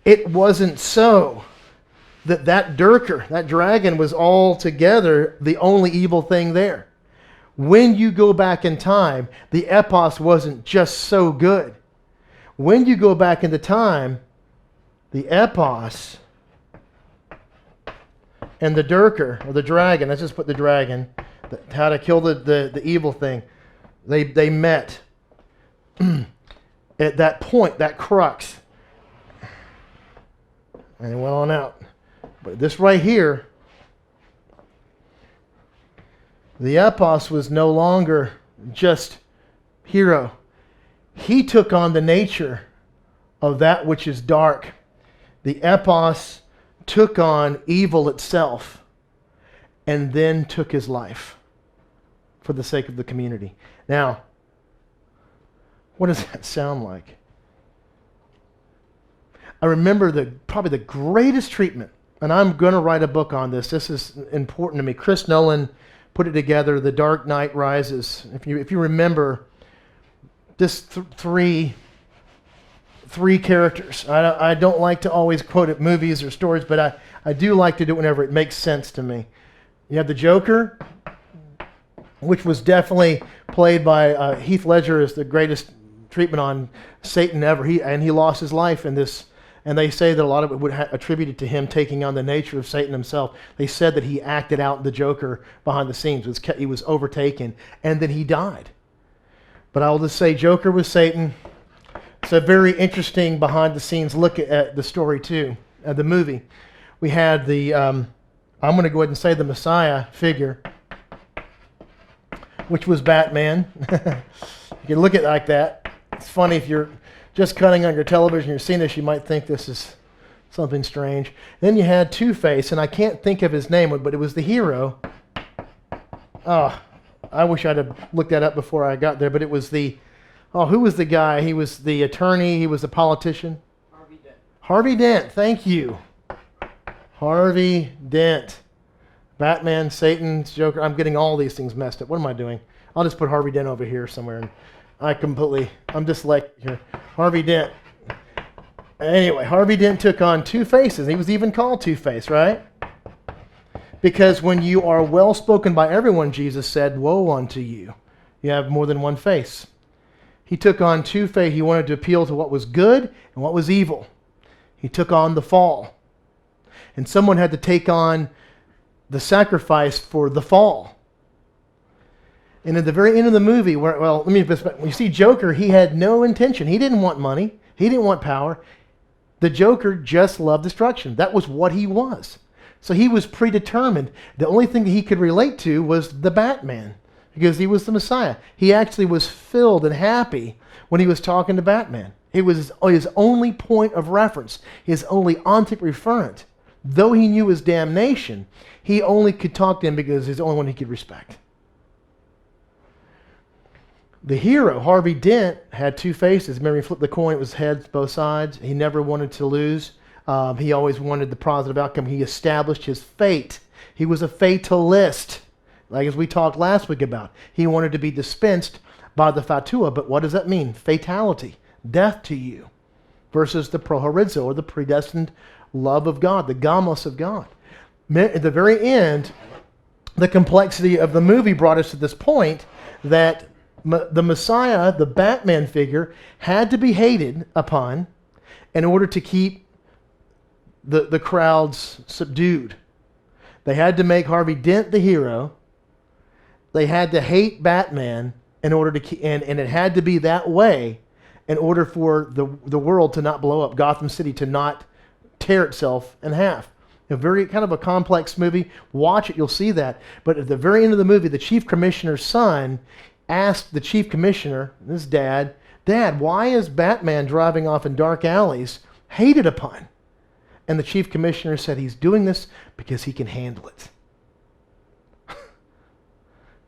it wasn't so that Dirker, that dragon, was altogether the only evil thing there. When you go back in time, the epos wasn't just so good. When you go back into time, the epos and the Dirker, or the dragon, let's just put the dragon, how to kill the evil thing, they met at that point, that crux. And it went on out. But this right here, the epos was no longer just hero. He took on the nature of that which is dark. The epos took on evil itself and then took his life for the sake of the community. Now, what does that sound like? I remember probably the greatest treatment, and I'm going to write a book on this. This is important to me. Chris Nolan put it together, The Dark Knight Rises. If you remember, just three characters. I don't like to always quote at movies or stories, but I do like to do it whenever it makes sense to me. You have the Joker, which was definitely played by Heath Ledger as the greatest treatment on Satan ever. He lost his life in this, and they say that a lot of it would attributed to him taking on the nature of Satan himself. They said that he acted out the Joker behind the scenes. He was overtaken, and then he died. But I'll just say Joker was Satan. It's a very interesting behind-the-scenes look at the story, too, the movie. We had I'm going to go ahead and say the Messiah figure, which was Batman. You can look at it like that. It's funny if you're just cutting on your television, you're seeing this, you might think this is something strange. Then you had Two-Face, and I can't think of his name, but it was the hero. Oh, I wish I'd have looked that up before I got there, but it was who was the guy? He was the attorney, he was the politician. Harvey Dent. Harvey Dent, thank you. Harvey Dent. Batman, Satan, Joker. I'm getting all these things messed up. What am I doing? I'll just put Harvey Dent over here somewhere. And I'm dyslexic here. Harvey Dent. Anyway, Harvey Dent took on two faces. He was even called Two-Face, right? Because when you are well spoken by everyone, Jesus said, woe unto you. You have more than one face. He took on Two-Face. He wanted to appeal to what was good and what was evil. He took on the fall. And someone had to take on the sacrifice for the fall. And at the very end of the movie, when you see Joker, he had no intention. He didn't want money. He didn't want power. The Joker just loved destruction. That was what he was. So he was predetermined. The only thing that he could relate to was the Batman, because he was the Messiah. He actually was filled and happy when he was talking to Batman. It was his only point of reference, his only ontic referent. Though he knew his damnation, he only could talk to him because he's the only one he could respect. The hero, Harvey Dent, had two faces. Remember, he flipped the coin, it was heads, both sides. He never wanted to lose. He always wanted the positive outcome. He established his fate. He was a fatalist, like as we talked last week about. He wanted to be dispensed by the fatua, but what does that mean? Fatality, death to you, versus the prohorizo, or the predestined love of God, the gamos of God. At the very end, the complexity of the movie brought us to this point that the Messiah, the Batman figure, had to be hated upon in order to keep the crowds subdued. They had to make Harvey Dent the hero. They had to hate Batman in order to keep, and it had to be that way in order for the world to not blow up, Gotham City to not tear itself in half. A very kind of a complex movie. Watch it, you'll see that. But at the very end of the movie, the chief commissioner's son asked the chief commissioner, his dad, why is Batman driving off in dark alleys hated upon? And the chief commissioner said he's doing this because he can handle it.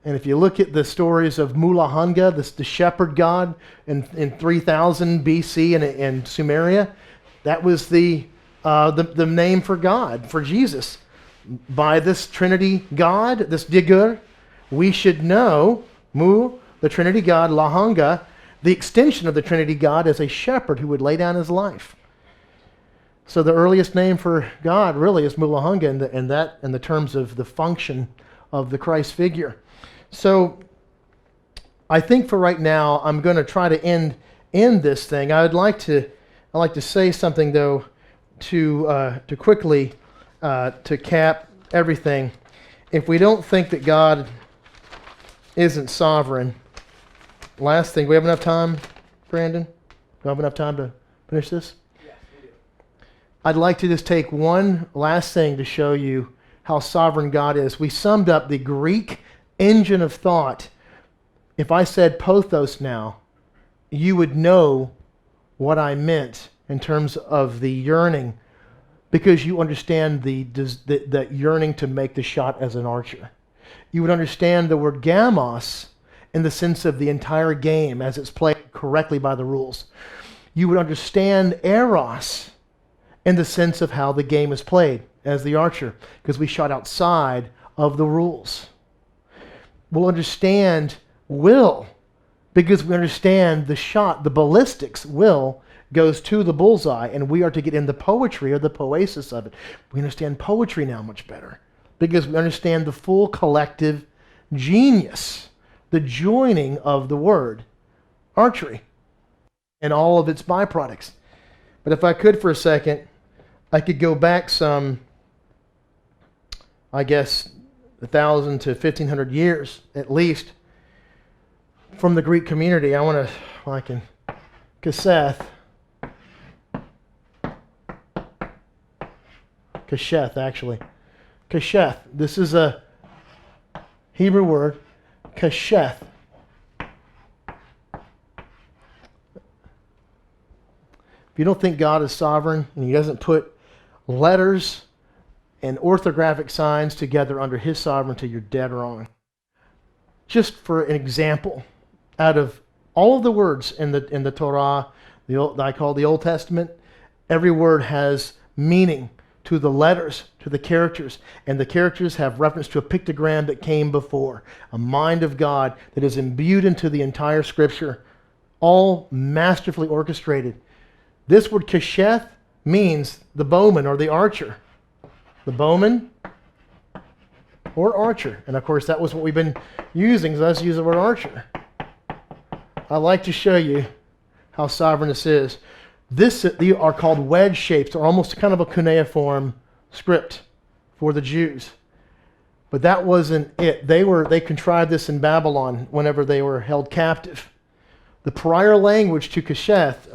And if you look at the stories of Mulahanga, the shepherd god in 3000 BC in Sumeria, that was the name for God, for Jesus. By this Trinity God, this Digur, we should know Mu, the Trinity God, Lahanga, the extension of the Trinity God as a shepherd who would lay down his life. So the earliest name for God really is Mulahanga in the terms of the function of the Christ figure. So I think for right now, I'm going to try to end this thing. I'd like to say something though to quickly to cap everything. If we don't think that God isn't sovereign, last thing, we have enough time, Brandon? Do we have enough time to finish this? Yes, we do. I'd like to just take one last thing to show you how sovereign God is. We summed up the Greek engine of thought. If I said pothos now, you would know what I meant in terms of the yearning, because you understand the yearning to make the shot as an archer. You would understand the word gamos in the sense of the entire game as it's played correctly by the rules. You would understand eros in the sense of how the game is played as the archer, because we shot outside of the rules. We'll understand will, because we understand the shot, the ballistics will goes to the bullseye, and we are to get in the poetry or the poesis of it. We understand poetry now much better because we understand the full collective genius, the joining of the word archery and all of its byproducts. But if I could for a second, I could go back some, I guess, 1,000 to 1,500 years at least from the Greek community. Kasheth, actually. Kasheth. This is a Hebrew word, kasheth. If you don't think God is sovereign and he doesn't put letters and orthographic signs together under his sovereignty, you're dead wrong. Just for an example, out of all of the words in the Torah, I call the Old Testament, every word has meaning to the letters, to the characters, and the characters have reference to a pictogram that came before, a mind of God that is imbued into the entire Scripture, all masterfully orchestrated. This word kasheth means the bowman or the archer. The bowman or archer. And of course that was what we've been using, so let's use the word archer. I'd like to show you how sovereign this is. These are called wedge shapes, or almost kind of a cuneiform script for the Jews. But that wasn't it. They contrived this in Babylon whenever they were held captive. The prior language to Kasheth,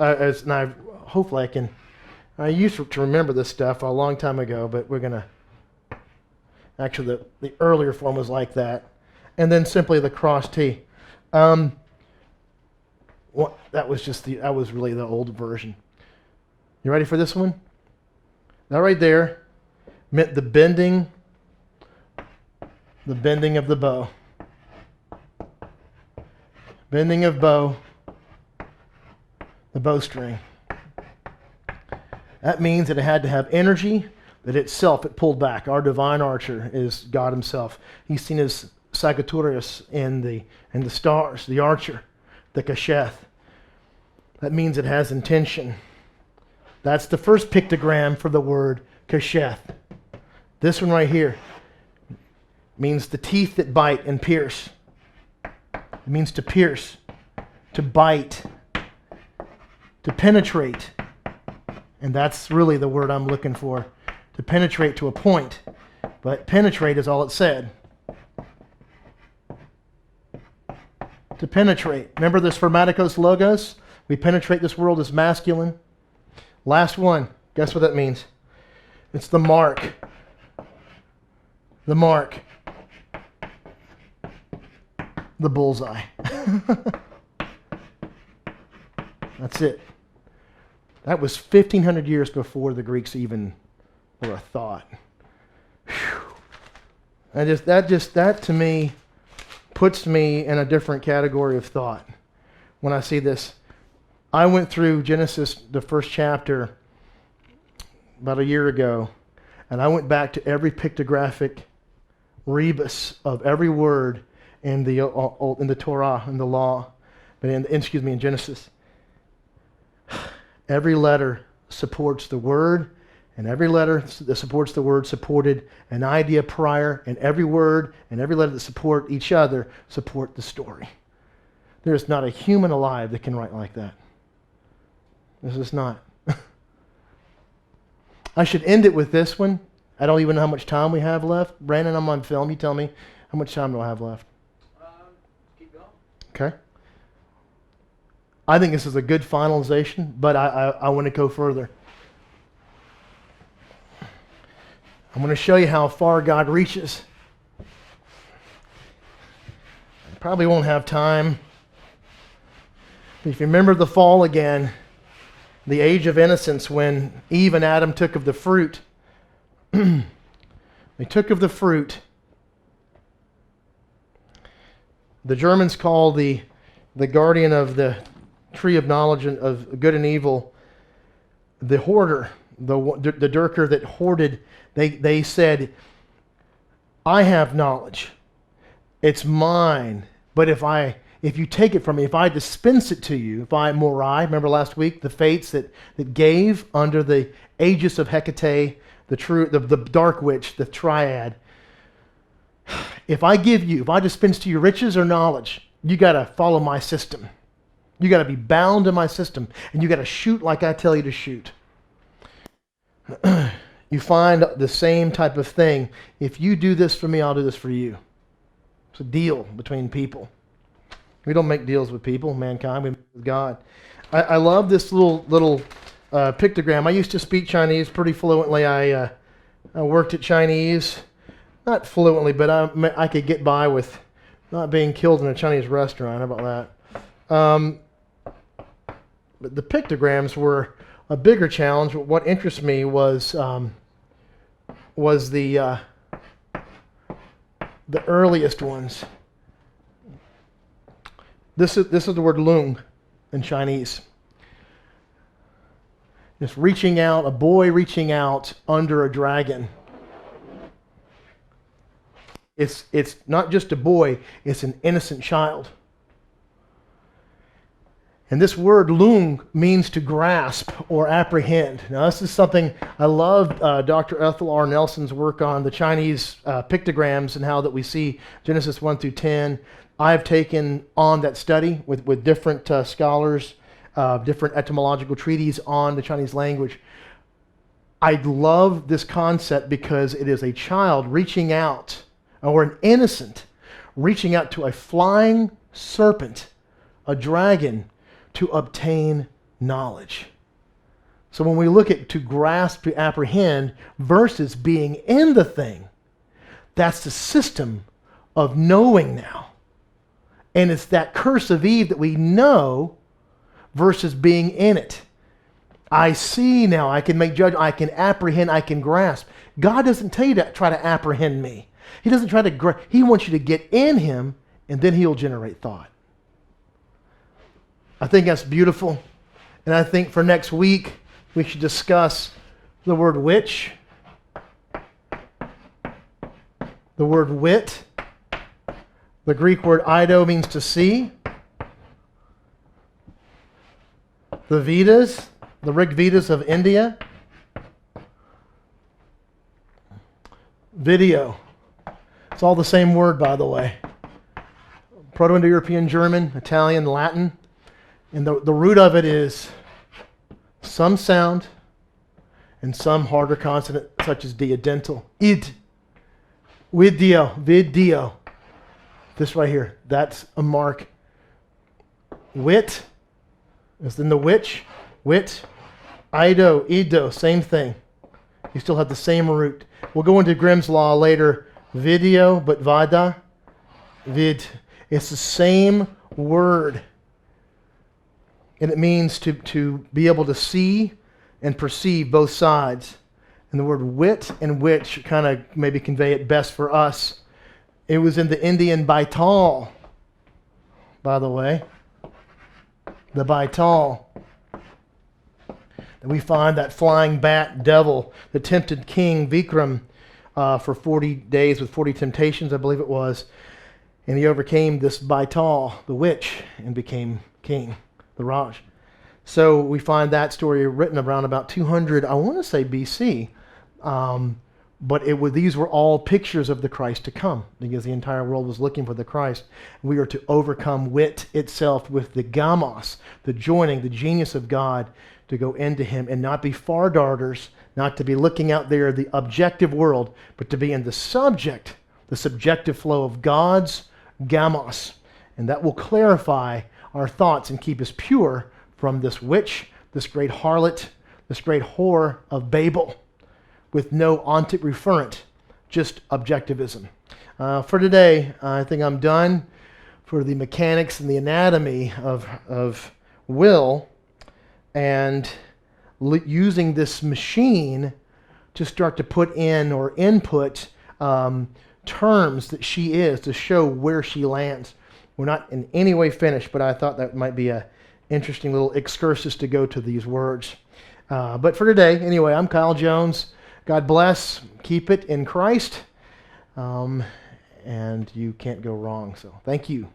I used to remember this stuff a long time ago, but we're going to, actually the earlier form was like that. And then simply the cross T. That was really the old version. You ready for this one? That right there meant the bending of the bow. Bending of bow, the bowstring. That means that it had to have energy, that itself it pulled back. Our divine archer is God himself. He's seen as Sagittarius in the stars, the archer, the kasheth. That means it has intention. That's the first pictogram for the word kasheth. This one right here means the teeth that bite and pierce. It means to pierce, to bite, to penetrate. And that's really the word I'm looking for. To penetrate to a point. But penetrate is all it said. To penetrate. Remember this Spermaticos Logos? We penetrate this world as masculine. Last one. Guess what that means? It's the mark. The mark. The bullseye. That's it. That was 1,500 years before the Greeks even were a thought. That to me puts me in a different category of thought when I see this. I went through Genesis, the first chapter, about a year ago, and I went back to every pictographic rebus of every word in the Torah, in the law, but in Genesis. Every letter supports the word, and every letter that supports the word supported an idea prior, and every word and every letter that support each other support the story. There is not a human alive that can write like that. This is not. I should end it with this one. I don't even know how much time we have left. Brandon, I'm on film. You tell me, how much time do I have left? Keep going. Okay. I think this is a good finalization, but I want to go further. I'm going to show you how far God reaches. I probably won't have time. But if you remember the fall again, the age of innocence when Eve and Adam took of the fruit, they took of the fruit. The Germans call the guardian of the tree of knowledge of good and evil the hoarder. the Durker that hoarded, they said, I have knowledge. It's mine. But if you take it from me, if I dispense it to you, if I morai, remember last week, the fates that gave under the aegis of Hecate, the dark witch, the triad, if I dispense to you riches or knowledge, you got to follow my system. You got to be bound to my system, and you got to shoot like I tell you to shoot. You find the same type of thing. If you do this for me, I'll do this for you. It's a deal between people. We don't make deals with people, mankind. We make with God. I love this little pictogram. I used to speak Chinese pretty fluently. I worked at Chinese, not fluently, but I could get by with not being killed in a Chinese restaurant. How about that? But the pictograms were a bigger challenge. What interests me was the earliest ones. This is the word lung in Chinese. Just reaching out, a boy reaching out under a dragon. It's not just a boy, it's an innocent child. And this word lung means to grasp or apprehend. Now this is something I love Dr. Ethel R. Nelson's work on the Chinese pictograms and how that we see Genesis 1 through 10. I've taken on that study with different scholars, different etymological treatises on the Chinese language. I love this concept because it is a child reaching out, or an innocent reaching out to a flying serpent, a dragon, to obtain knowledge. So when we look at to grasp, to apprehend, versus being in the thing, that's the system of knowing now. And it's that curse of Eve that we know versus being in it. I see now, I can make judgment, I can apprehend, I can grasp. God doesn't tell you to try to apprehend me. He doesn't try to, he wants you to get in him, and then he'll generate thought. I think that's beautiful. And I think for next week, we should discuss the word witch, the word wit. The Greek word eido means to see. The Vedas, the Rig Vedas of India. Video. It's all the same word, by the way. Proto-Indo-European German, Italian, Latin. And the root of it is some sound and some harder consonant, such as dental. Id. Video. This right here, that's a mark. Wit, as in the witch, wit. Ido, same thing. You still have the same root. We'll go into Grimm's Law later. Video, but vada, vid. It's the same word. And it means to be able to see and perceive both sides. And the word wit and witch kind of maybe convey it best for us. It was in the Indian Baital, by the way. The Baital. And we find that flying bat devil that tempted King Vikram for 40 days with 40 temptations, I believe it was. And he overcame this Baital, the witch, and became king, the Raj. So we find that story written around about 200, I want to say BC. But these were all pictures of the Christ to come, because the entire world was looking for the Christ. We are to overcome wit itself with the gamos, the joining, the genius of God, to go into him and not be far darters, not to be looking out there the objective world, but to be in the subjective flow of God's gamos. And that will clarify our thoughts and keep us pure from this witch, this great harlot, this great whore of Babel, with no ontic referent, just objectivism. For today, I think I'm done for the mechanics and the anatomy of will, and using this machine to start to put in or input terms that she is to show where she lands. We're not in any way finished, but I thought that might be an interesting little excursus to go to these words. But for today, anyway, I'm Kyle Jones. God bless. Keep it in Christ. And you can't go wrong. So thank you.